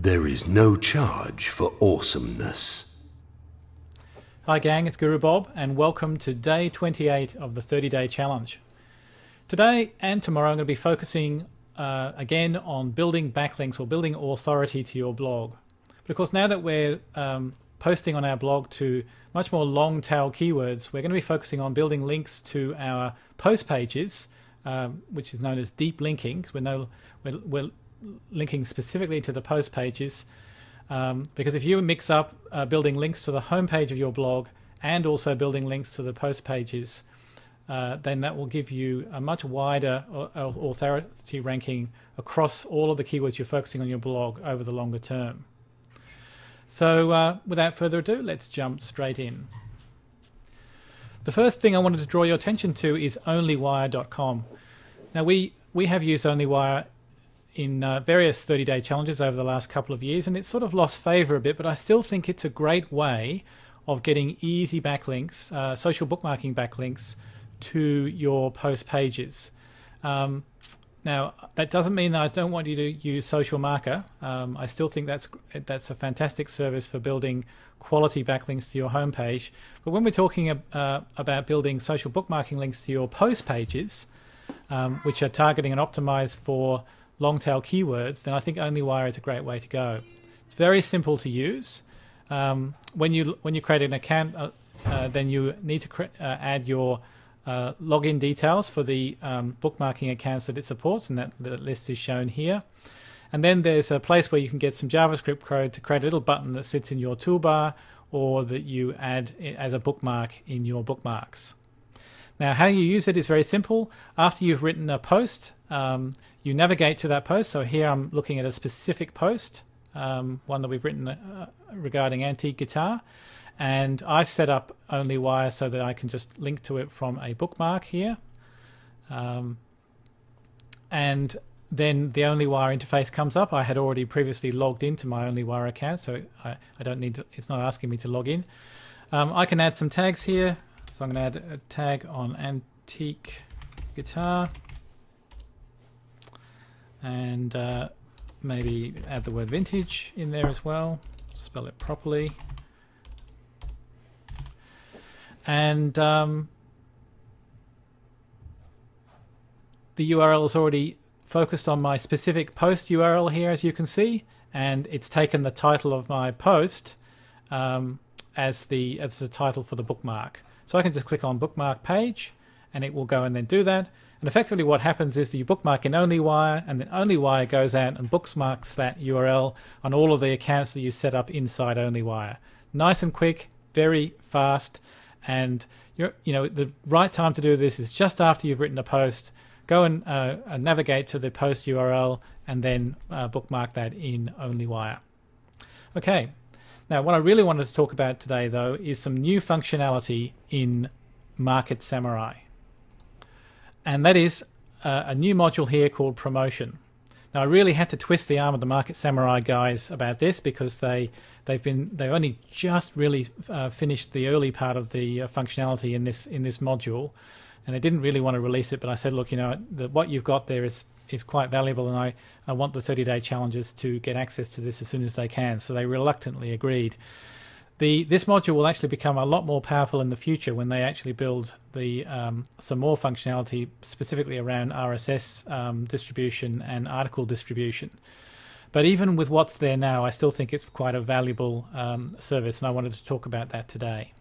There is no charge for awesomeness. Hi gang, it's Guru Bob and welcome to day 28 of the 30-day challenge. Today and tomorrow I'm going to be focusing again on building backlinks or building authority to your blog. But of course, now that we're posting on our blog to much more long tail keywords, we're going to be focusing on building links to our post pages, which is known as deep linking, because we're linking specifically to the post pages, because if you mix up building links to the home page of your blog and also building links to the post pages, then that will give you a much wider authority ranking across all of the keywords you're focusing on your blog over the longer term. So without further ado, let's jump straight in. The first thing I wanted to draw your attention to is onlywire.com. Now we have used OnlyWire in various 30-day challenges over the last couple of years, and it's sort of lost favor a bit, but I still think it's a great way of getting easy backlinks, social bookmarking backlinks to your post pages. Now that doesn't mean that I don't want you to use Social Marker. I still think that's a fantastic service for building quality backlinks to your homepage. But when we're talking about building social bookmarking links to your post pages, which are targeting and optimized for long tail keywords, then I think OnlyWire is a great way to go. It's very simple to use. When you create an account, then you need to add your login details for the bookmarking accounts that it supports, and the list is shown here. And then there's a place where you can get some JavaScript code to create a little button that sits in your toolbar, or that you add as a bookmark in your bookmarks. Now, how you use it is very simple. After you've written a post, you navigate to that post. So here I'm looking at a specific post, one that we've written regarding antique guitar. And I've set up OnlyWire so that I can just link to it from a bookmark here. And then the OnlyWire interface comes up. I had already previously logged into my OnlyWire account, so I don't need to, it's not asking me to log in. I can add some tags here. So I'm going to add a tag on antique guitar, and maybe add the word vintage in there as well, spell it properly. And the URL is already focused on my specific post URL here, as you can see, and it's taken the title of my post as the title for the bookmark. So I can just click on bookmark page and it will go and then do that. And effectively what happens is that you bookmark in OnlyWire, and then OnlyWire goes out and bookmarks that URL on all of the accounts that you set up inside OnlyWire. Nice and quick, very fast, and the right time to do this is just after you've written a post. Go and navigate to the post URL and then bookmark that in OnlyWire. Okay. Now, what I really wanted to talk about today, though, is some new functionality in Market Samurai. And that is a new module here called Promotion. Now, I really had to twist the arm of the Market Samurai guys about this, because they've only just really finished the early part of the functionality in this module, and they didn't really want to release it. But I said, look, what you've got there is quite valuable, and I want the 30-day challenges to get access to this as soon as they can. So they reluctantly agreed. This module will actually become a lot more powerful in the future when they actually build some more functionality specifically around RSS distribution and article distribution. But even with what's there now, I still think it's quite a valuable service, and I wanted to talk about that today.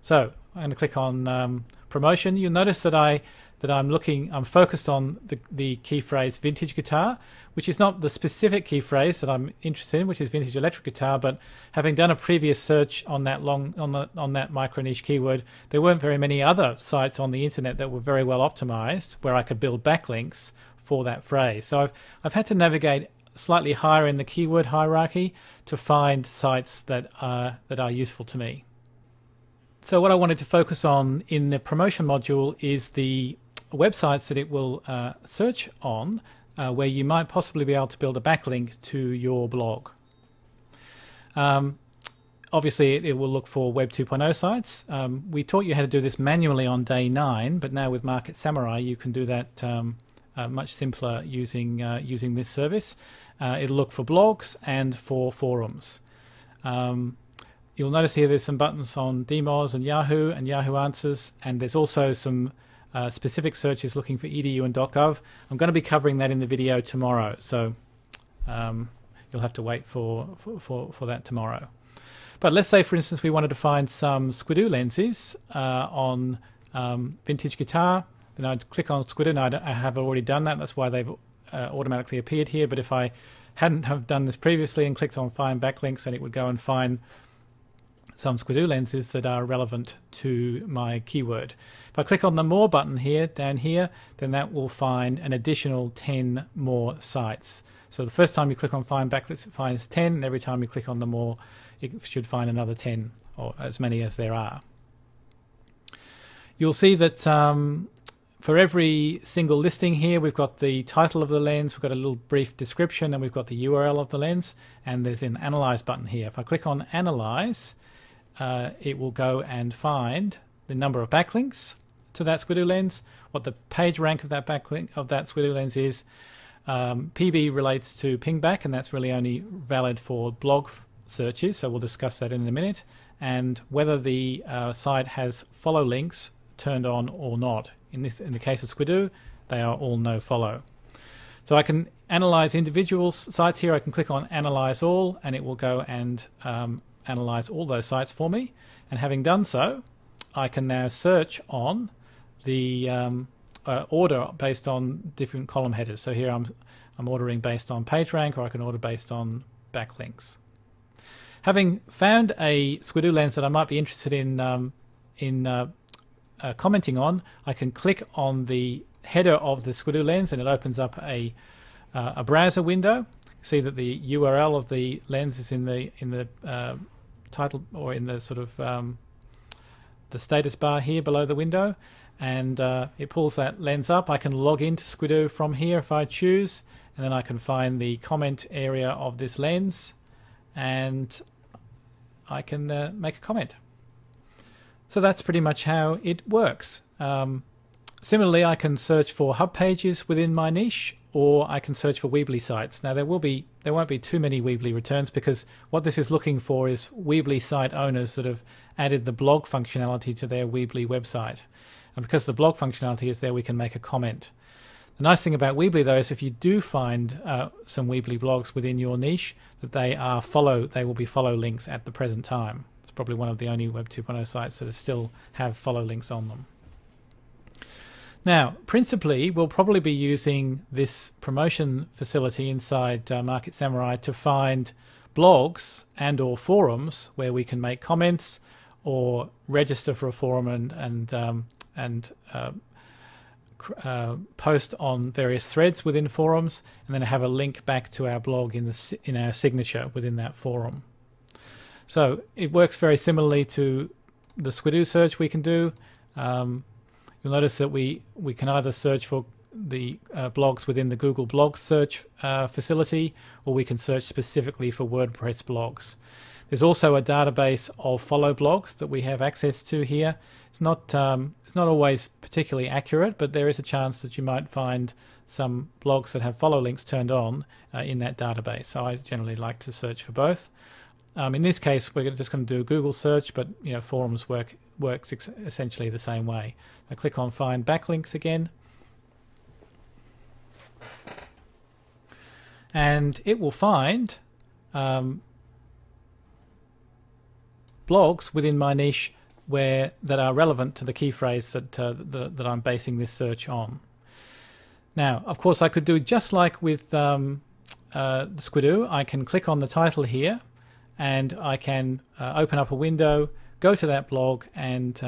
So I'm going to click on Promotion. You'll notice that I'm focused on the key phrase vintage guitar, which is not the specific key phrase that I'm interested in, which is vintage electric guitar. But having done a previous search on that on that micro niche keyword, there weren't very many other sites on the internet that were very well optimized where I could build backlinks for that phrase. So I've had to navigate slightly higher in the keyword hierarchy to find sites that are useful to me. So what I wanted to focus on in the promotion module is the websites that it will search on, where you might possibly be able to build a backlink to your blog. Obviously, it will look for Web 2.0 sites. We taught you how to do this manually on day 9, but now with Market Samurai, you can do that much simpler using using this service. It'll look for blogs and for forums. You'll notice here there's some buttons on DMOZ and Yahoo Answers, and there's also some specific searches looking for edu and .gov. I'm going to be covering that in the video tomorrow, so you'll have to wait for that tomorrow. But let's say, for instance, we wanted to find some Squidoo lenses on vintage guitar. Then I'd click on Squidoo. Now I have already done that. That's why they've automatically appeared here. But if I hadn't have done this previously and clicked on Find Backlinks, then it would go and find some Squidoo lenses that are relevant to my keyword. If I click on the More button here, down here, then that will find an additional 10 more sites. So the first time you click on Find Backlinks, it finds 10, and every time you click on the More, it should find another 10, or as many as there are. You'll see that for every single listing here, we've got the title of the lens, we've got a little brief description, and we've got the URL of the lens, and there's an Analyze button here. If I click on Analyze, it will go and find the number of backlinks to that Squidoo lens, what the page rank of that backlink of that Squidoo lens is. PB relates to pingback, and that's really only valid for blog searches, so we'll discuss that in a minute, and whether the site has follow links turned on or not. In the case of Squidoo, they are all no follow. So I can analyze individual sites here. I can click on Analyze All, and it will go and analyze all those sites for me. And having done so, I can now search on the order based on different column headers. So here I'm ordering based on PageRank, or I can order based on backlinks. Having found a Squidoo lens that I might be interested in commenting on, I can click on the header of the Squidoo lens, and it opens up a browser window. See that the URL of the lens is in the title, or in the sort of the status bar here below the window, and it pulls that lens up. I can log into Squidoo from here if I choose, and then I can find the comment area of this lens, and I can make a comment. So that's pretty much how it works. Similarly, I can search for hub pages within my niche, or I can search for Weebly sites. Now there won't be too many Weebly returns, because what this is looking for is Weebly site owners that have added the blog functionality to their Weebly website. And because the blog functionality is there, we can make a comment. The nice thing about Weebly, though, is if you do find some Weebly blogs within your niche, that they will be follow links at the present time. It's probably one of the only Web 2.0 sites that still have follow links on them. Now, principally, we'll probably be using this promotion facility inside Market Samurai to find blogs and or forums where we can make comments or register for a forum and post on various threads within forums, and then have a link back to our blog in our signature within that forum. So it works very similarly to the Squidoo search we can do. You'll notice that we can either search for the blogs within the Google Blog search facility, or we can search specifically for WordPress blogs. There's also a database of follow blogs that we have access to here. It's not always particularly accurate, but there is a chance that you might find some blogs that have follow links turned on in that database. So I generally like to search for both. In this case, we're just going to do a Google search, but forums works essentially the same way. I click on Find Backlinks again, and it will find blogs within my niche that are relevant to the key phrase that I'm basing this search on. Now, of course, I could do just like with the Squidoo. I can click on the title here, and I can open up a window, go to that blog, and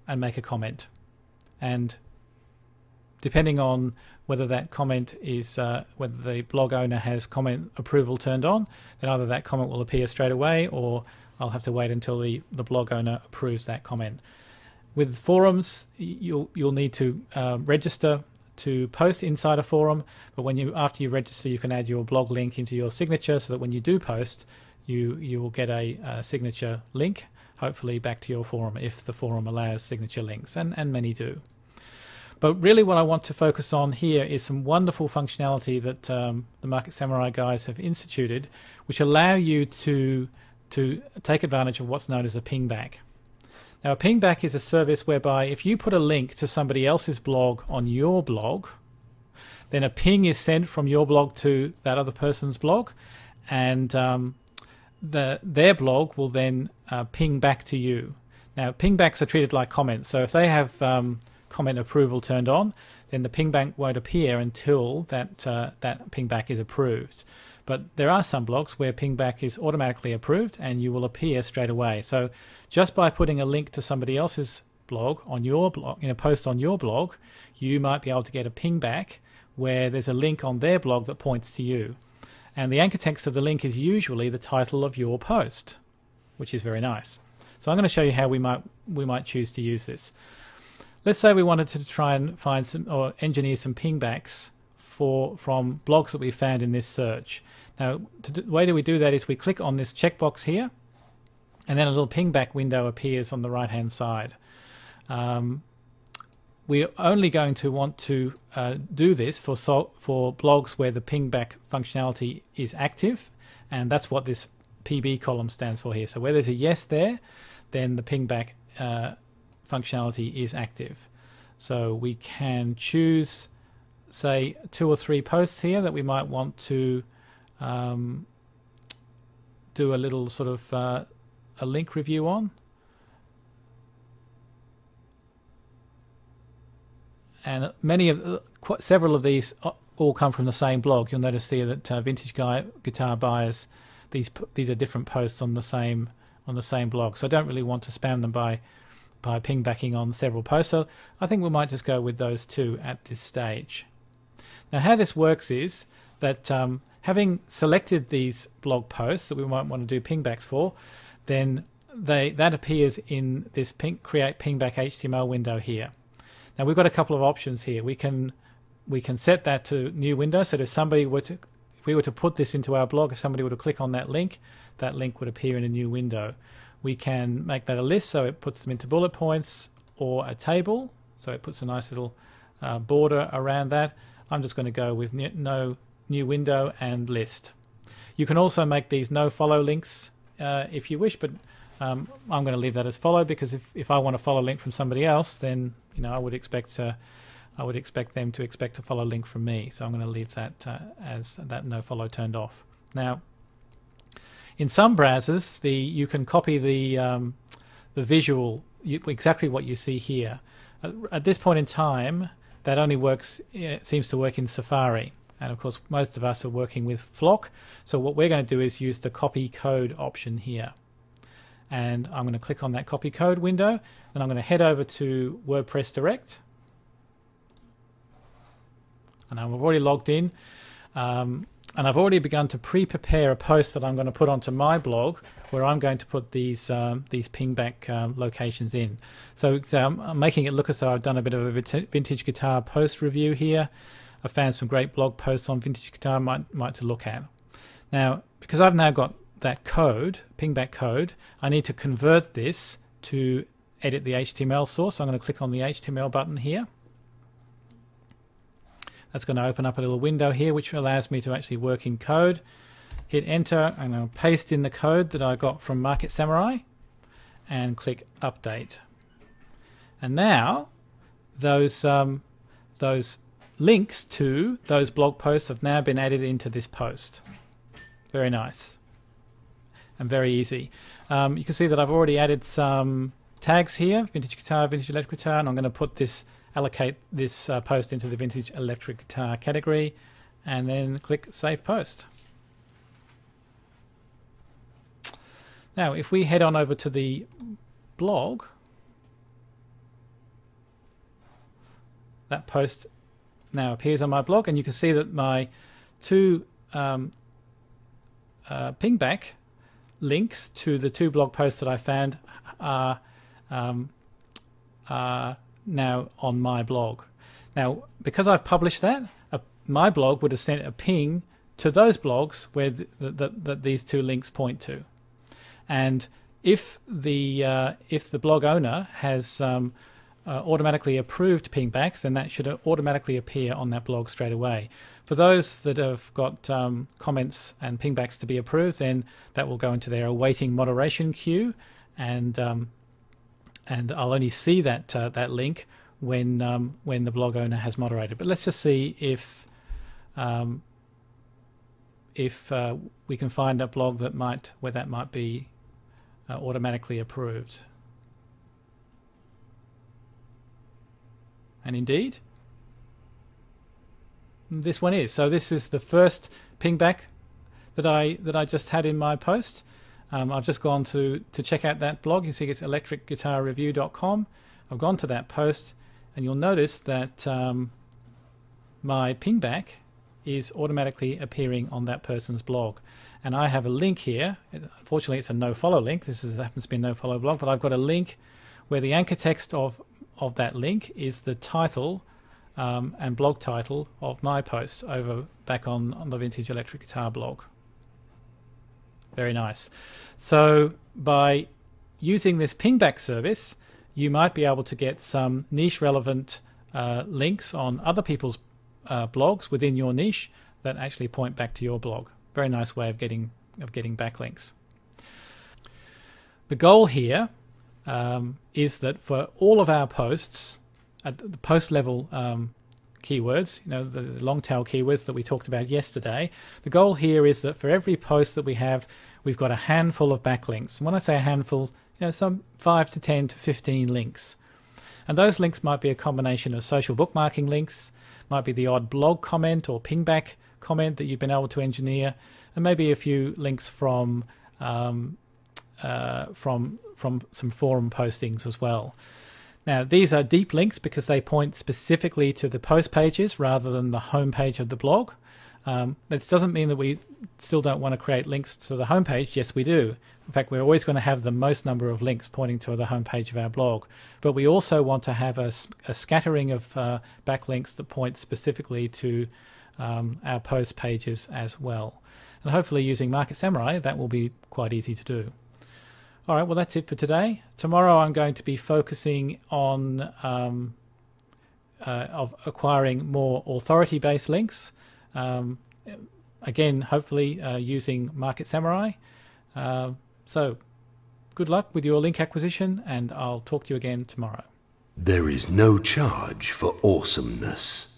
make a comment. And depending on whether that comment is whether the blog owner has comment approval turned on, then either that comment will appear straight away, or I'll have to wait until the blog owner approves that comment. With forums, you'll need to register to post inside a forum, but after you register, you can add your blog link into your signature, so that when you do post, you will get a signature link, hopefully back to your forum, if the forum allows signature links, and many do. But really what I want to focus on here is some wonderful functionality that the Market Samurai guys have instituted, which allow you to take advantage of what's known as a pingback. Now, a pingback is a service whereby if you put a link to somebody else's blog on your blog, then a ping is sent from your blog to that other person's blog, and their blog will then ping back to you. Now, pingbacks are treated like comments, so if they have comment approval turned on, then the pingback won't appear until that pingback is approved. But there are some blogs where pingback is automatically approved and you will appear straight away. So just by putting a link to somebody else's blog on your blog, in a post on your blog, you might be able to get a pingback where there's a link on their blog that points to you. And the anchor text of the link is usually the title of your post, which is very nice. So I'm going to show you how we might choose to use this. Let's say we wanted to try and find some or engineer some pingbacks from blogs that we found in this search. Now, the way that we do that is we click on this checkbox here, and then a little pingback window appears on the right-hand side. We're only going to want to do this for blogs where the pingback functionality is active, and that's what this PB column stands for here. So where there's a yes there, then the pingback functionality is active. So we can choose, say, 2 or 3 posts here that we might want to do a little sort of a link review on. And several of these all come from the same blog. You'll notice here that Vintage Guitar Buyers, these are different posts on the same blog. So I don't really want to spam them by pingbacking on several posts. So I think we might just go with those 2 at this stage. Now, how this works is that having selected these blog posts that we might want to do pingbacks for, then that appears in this Create Pingback HTML window here. Now, we've got a couple of options here. We can set that to new window. So if we were to put this into our blog, if somebody were to click on that link would appear in a new window. We can make that a list, so it puts them into bullet points, or a table, so it puts a nice little border around that. I'm just going to go with no new window and list. You can also make these no follow links if you wish, but I'm going to leave that as follow, because if I want to follow a link from somebody else, then I would expect them to expect a follow link from me. So I'm going to leave that as that no follow turned off. Now, in some browsers, you can copy the visual, exactly what you see here. At this point in time, that only works. It seems to work in Safari, and of course, most of us are working with Flock. So what we're going to do is use the copy code option here. And I'm going to click on that copy code window, and I'm going to head over to WordPress Direct. And I'm already logged in, and I've already begun to pre-prepare a post that I'm going to put onto my blog, where I'm going to put these pingback locations in. So I'm making it look as though I've done a bit of a vintage guitar post review here. I found some great blog posts on vintage guitar might to look at. Now, because I've now got that code, pingback code, I need to convert this to edit the HTML source. So I'm going to click on the HTML button here. That's going to open up a little window here, which allows me to actually work in code. Hit enter, and I'll paste in the code that I got from Market Samurai, and click update. And now those links to those blog posts have now been added into this post. Very nice and very easy. You can see that I've already added some tags here: vintage guitar, vintage electric guitar, and I'm going to allocate this post into the vintage electric guitar category, and then click Save Post. Now, if we head on over to the blog, that post now appears on my blog, and you can see that my 2 pingback links to the 2 blog posts that I found are now on my blog. Now, because I've published that, my blog would have sent a ping to those blogs where these 2 links point to. And if the blog owner has automatically approved pingbacks, then that should automatically appear on that blog straight away. For those that have got comments and pingbacks to be approved, then that will go into their awaiting moderation queue, and I'll only see that that link when the blog owner has moderated. But let's just see if we can find a blog where that might be automatically approved. And indeed, this one is. So this is the first pingback that I just had in my post. I've just gone to check out that blog. You see it's electricguitarreview.com. I've gone to that post, and you'll notice that my pingback is automatically appearing on that person's blog. And I have a link here. Unfortunately, it's a no-follow link. This happens to be a no-follow blog, but I've got a link where the anchor text of that link is the title and blog title of my post back on the Vintage Electric Guitar blog. Very nice. So by using this pingback service, you might be able to get some niche relevant links on other people's blogs within your niche that actually point back to your blog. Very nice way of getting backlinks. The goal here is that for all of our posts at the post level keywords, the long tail keywords that we talked about yesterday, the goal here is that for every post that we have, we've got a handful of backlinks. And when I say a handful, some 5 to 10 to 15 links. And those links might be a combination of social bookmarking links, might be the odd blog comment or pingback comment that you've been able to engineer, and maybe a few links from some forum postings as well. Now, these are deep links because they point specifically to the post pages rather than the home page of the blog. That doesn't mean that we still don't want to create links to the home page. Yes, we do. In fact, we're always going to have the most number of links pointing to the home page of our blog. But we also want to have a scattering of backlinks that point specifically to our post pages as well. And hopefully using Market Samurai, that will be quite easy to do. All right, well, that's it for today. Tomorrow I'm going to be focusing on acquiring more authority-based links. Again, hopefully using Market Samurai. So good luck with your link acquisition, and I'll talk to you again tomorrow. There is no charge for awesomeness.